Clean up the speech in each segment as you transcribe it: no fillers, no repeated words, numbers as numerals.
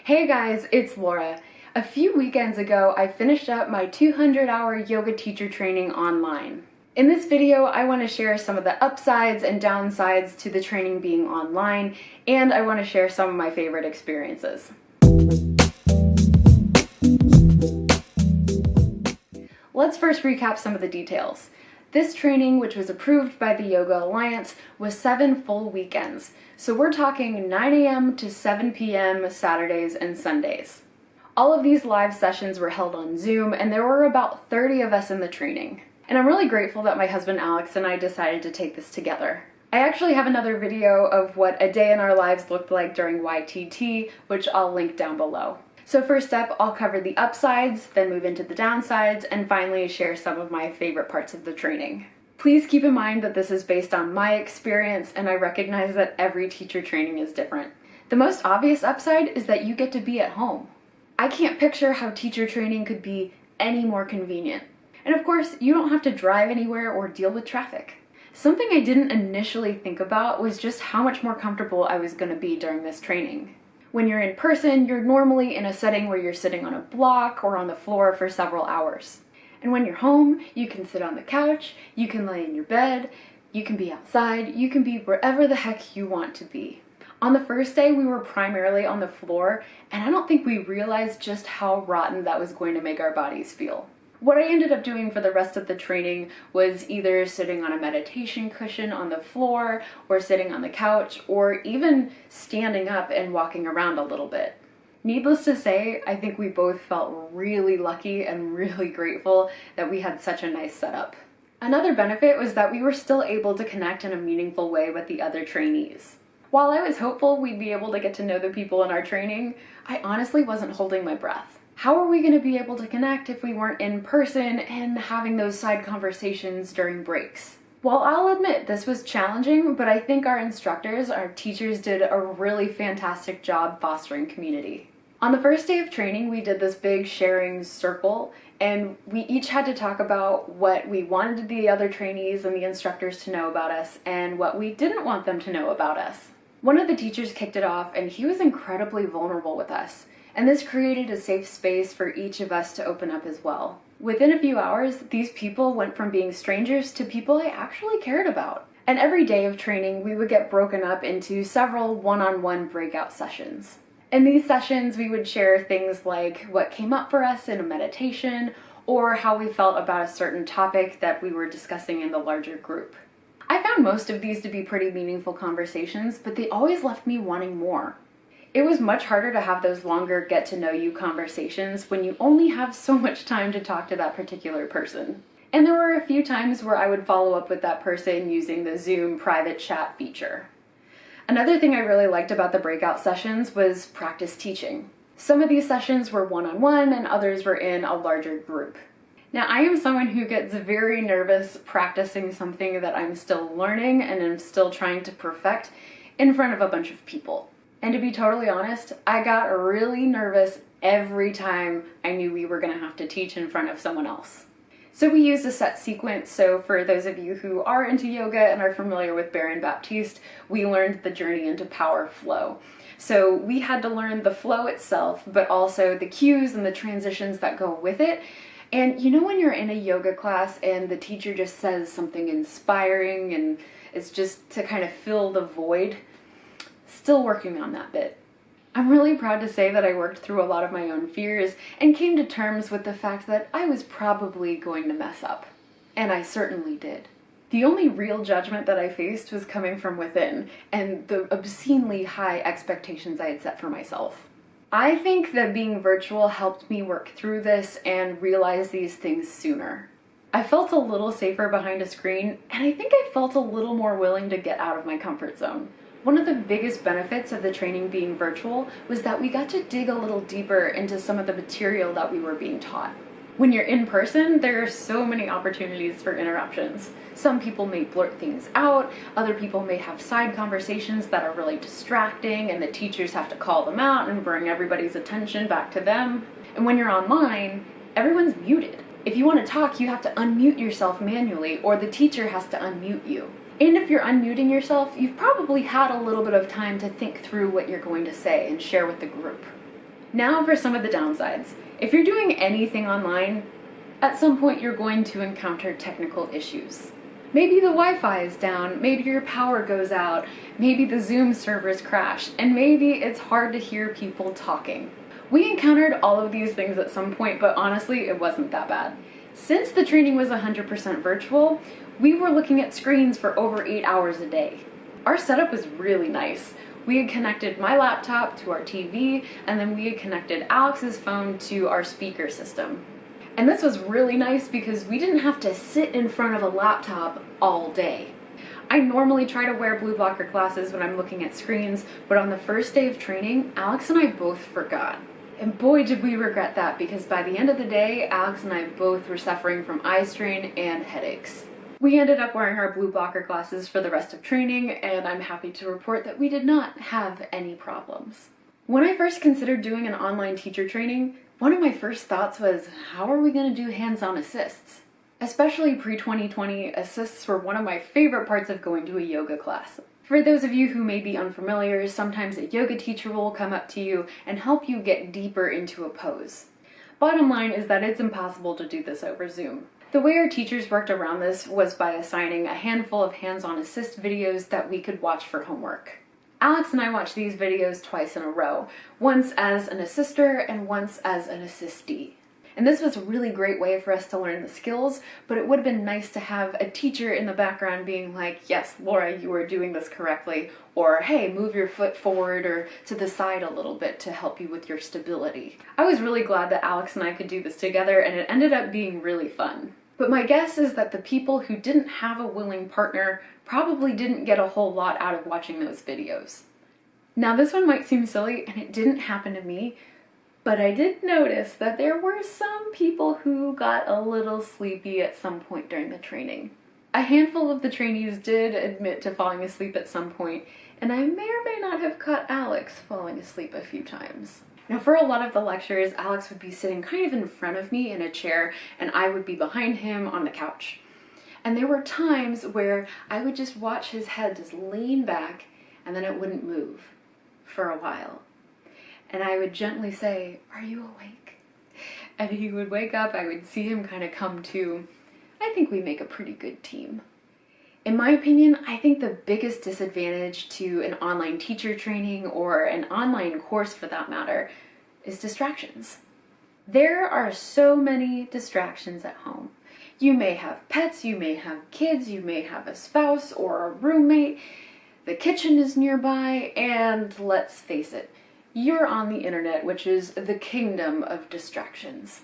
Hey guys, it's Laura. A few weekends ago, I finished up my 200-hour yoga teacher training online. In this video, I want to share some of the upsides and downsides to the training being online, and I want to share some of my favorite experiences. Let's first recap some of the details. This training, which was approved by the Yoga Alliance, was 7 full weekends. So we're talking 9 a.m. to 7 p.m. Saturdays and Sundays. All of these live sessions were held on Zoom, and there were about 30 of us in the training. And I'm really grateful that my husband Alex and I decided to take this together. I actually have another video of what a day in our lives looked like during YTT, which I'll link down below. So first up, I'll cover the upsides, then move into the downsides, and finally share some of my favorite parts of the training. Please keep in mind that this is based on my experience, and I recognize that every teacher training is different. The most obvious upside is that you get to be at home. I can't picture how teacher training could be any more convenient. And of course, you don't have to drive anywhere or deal with traffic. Something I didn't initially think about was just how much more comfortable I was going to be during this training. When you're in person, you're normally in a setting where you're sitting on a block or on the floor for several hours. And when you're home, you can sit on the couch, you can lay in your bed, you can be outside, you can be wherever the heck you want to be. On the first day, we were primarily on the floor, and I don't think we realized just how rotten that was going to make our bodies feel. What I ended up doing for the rest of the training was either sitting on a meditation cushion on the floor, or sitting on the couch, or even standing up and walking around a little bit. Needless to say, I think we both felt really lucky and really grateful that we had such a nice setup. Another benefit was that we were still able to connect in a meaningful way with the other trainees. While I was hopeful we'd be able to get to know the people in our training, I honestly wasn't holding my breath. How are we going to be able to connect if we weren't in person and having those side conversations during breaks? Well, I'll admit this was challenging, but I think our instructors, our teachers, did a really fantastic job fostering community. On the first day of training, we did this big sharing circle, and we each had to talk about what we wanted the other trainees and the instructors to know about us and what we didn't want them to know about us. One of the teachers kicked it off, and he was incredibly vulnerable with us. And this created a safe space for each of us to open up as well. Within a few hours, these people went from being strangers to people I actually cared about. And every day of training, we would get broken up into several one-on-one breakout sessions. In these sessions, we would share things like what came up for us in a meditation, or how we felt about a certain topic that we were discussing in the larger group. I found most of these to be pretty meaningful conversations, but they always left me wanting more. It was much harder to have those longer get-to-know-you conversations when you only have so much time to talk to that particular person. And there were a few times where I would follow up with that person using the Zoom private chat feature. Another thing I really liked about the breakout sessions was practice teaching. Some of these sessions were one-on-one and others were in a larger group. Now, I am someone who gets very nervous practicing something that I'm still learning and am still trying to perfect in front of a bunch of people. And to be totally honest, I got really nervous every time I knew we were going to have to teach in front of someone else. So we used a set sequence. So for those of you who are into yoga and are familiar with Baron Baptiste, we learned the journey into power flow. So we had to learn the flow itself, but also the cues and the transitions that go with it. And you know when you're in a yoga class and the teacher just says something inspiring and it's just to kind of fill the void? Still working on that bit. I'm really proud to say that I worked through a lot of my own fears and came to terms with the fact that I was probably going to mess up. And I certainly did. The only real judgment that I faced was coming from within and the obscenely high expectations I had set for myself. I think that being virtual helped me work through this and realize these things sooner. I felt a little safer behind a screen, and I think I felt a little more willing to get out of my comfort zone. One of the biggest benefits of the training being virtual was that we got to dig a little deeper into some of the material that we were being taught. When you're in person, there are so many opportunities for interruptions. Some people may blurt things out, other people may have side conversations that are really distracting and the teachers have to call them out and bring everybody's attention back to them. And when you're online, everyone's muted. If you want to talk, you have to unmute yourself manually, or the teacher has to unmute you. And if you're unmuting yourself, you've probably had a little bit of time to think through what you're going to say and share with the group. Now for some of the downsides. If you're doing anything online, at some point you're going to encounter technical issues. Maybe the Wi-Fi is down, maybe your power goes out, maybe the Zoom servers crash, and maybe it's hard to hear people talking. We encountered all of these things at some point, but honestly, it wasn't that bad. Since the training was 100% virtual, we were looking at screens for over 8 hours a day. Our setup was really nice. We had connected my laptop to our TV, and then we had connected Alex's phone to our speaker system. And this was really nice because we didn't have to sit in front of a laptop all day. I normally try to wear blue blocker glasses when I'm looking at screens, but on the first day of training, Alex and I both forgot. And boy, did we regret that, because by the end of the day, Alex and I both were suffering from eye strain and headaches. We ended up wearing our blue blocker glasses for the rest of training, and I'm happy to report that we did not have any problems. When I first considered doing an online teacher training, one of my first thoughts was, how are we going to do hands-on assists? Especially pre-2020, assists were one of my favorite parts of going to a yoga class. For those of you who may be unfamiliar, sometimes a yoga teacher will come up to you and help you get deeper into a pose. Bottom line is that it's impossible to do this over Zoom. The way our teachers worked around this was by assigning a handful of hands-on assist videos that we could watch for homework. Alex and I watched these videos twice in a row, once as an assister and once as an assistee. And this was a really great way for us to learn the skills, but it would have been nice to have a teacher in the background being like, yes, Laura, you are doing this correctly, or hey, move your foot forward or to the side a little bit to help you with your stability. I was really glad that Alex and I could do this together, and it ended up being really fun. But my guess is that the people who didn't have a willing partner probably didn't get a whole lot out of watching those videos. Now this one might seem silly, and it didn't happen to me, but I did notice that there were some people who got a little sleepy at some point during the training. A handful of the trainees did admit to falling asleep at some point, and I may or may not have caught Alex falling asleep a few times. Now for a lot of the lectures, Alex would be sitting kind of in front of me in a chair, and I would be behind him on the couch. And there were times where I would just watch his head just lean back, and then it wouldn't move for a while. And I would gently say, "Are you awake?" And he would wake up, I would see him kind of come to. I think we make a pretty good team. In my opinion, I think the biggest disadvantage to an online teacher training, or an online course for that matter, is distractions. There are so many distractions at home. You may have pets, you may have kids, you may have a spouse or a roommate, the kitchen is nearby, and let's face it, you're on the internet, which is the kingdom of distractions.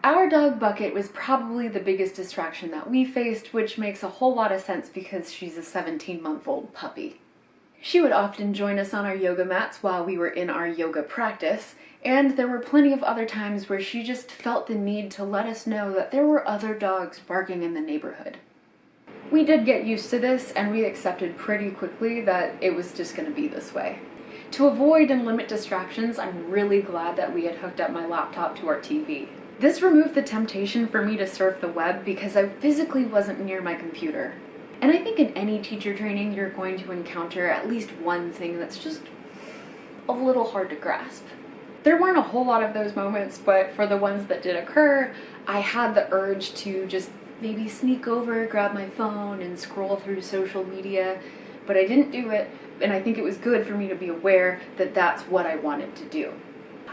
Our dog Bucket was probably the biggest distraction that we faced, which makes a whole lot of sense because she's a 17-month-old puppy. She would often join us on our yoga mats while we were in our yoga practice, and there were plenty of other times where she just felt the need to let us know that there were other dogs barking in the neighborhood. We did get used to this, and we accepted pretty quickly that it was just going to be this way. To avoid and limit distractions, I'm really glad that we had hooked up my laptop to our TV. This removed the temptation for me to surf the web because I physically wasn't near my computer. And I think in any teacher training, you're going to encounter at least one thing that's just a little hard to grasp. There weren't a whole lot of those moments, but for the ones that did occur, I had the urge to just maybe sneak over, grab my phone, and scroll through social media, but I didn't do it, and I think it was good for me to be aware that that's what I wanted to do.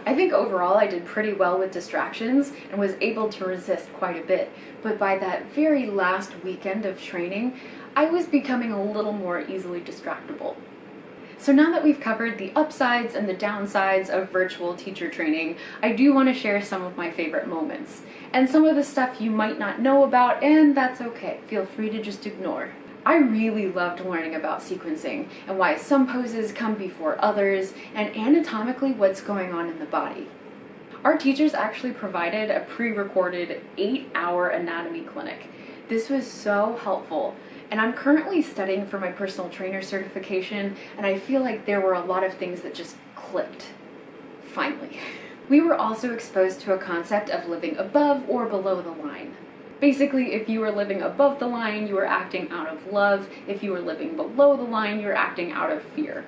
I think overall I did pretty well with distractions and was able to resist quite a bit, but by that very last weekend of training, I was becoming a little more easily distractible. So now that we've covered the upsides and the downsides of virtual teacher training, I do want to share some of my favorite moments, and some of the stuff you might not know about, and that's okay. Feel free to just ignore. I really loved learning about sequencing and why some poses come before others, and anatomically what's going on in the body. Our teachers actually provided a pre-recorded 8-hour anatomy clinic. This was so helpful, and I'm currently studying for my personal trainer certification, and I feel like there were a lot of things that just clicked. Finally. We were also exposed to a concept of living above or below the line. Basically, if you were living above the line, you were acting out of love. If you were living below the line, you were acting out of fear.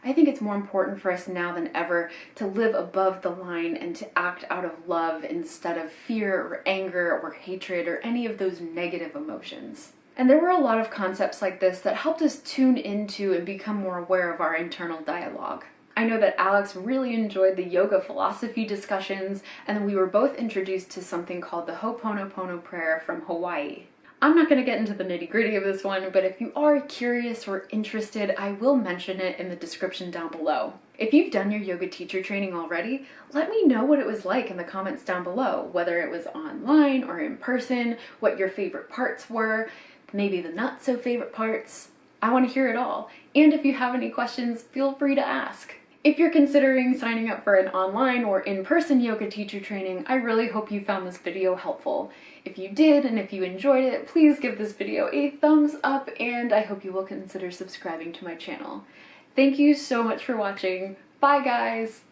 I think it's more important for us now than ever to live above the line and to act out of love instead of fear or anger or hatred or any of those negative emotions. And there were a lot of concepts like this that helped us tune into and become more aware of our internal dialogue. I know that Alex really enjoyed the yoga philosophy discussions, and then we were both introduced to something called the Ho'oponopono prayer from Hawaii. I'm not going to get into the nitty-gritty of this one, but if you are curious or interested, I will mention it in the description down below. If you've done your yoga teacher training already, let me know what it was like in the comments down below, whether it was online or in person, what your favorite parts were, maybe the not so favorite parts. I want to hear it all. And if you have any questions, feel free to ask. If you're considering signing up for an online or in-person yoga teacher training, I really hope you found this video helpful. If you did, and if you enjoyed it, please give this video a thumbs up, and I hope you will consider subscribing to my channel. Thank you so much for watching. Bye, guys!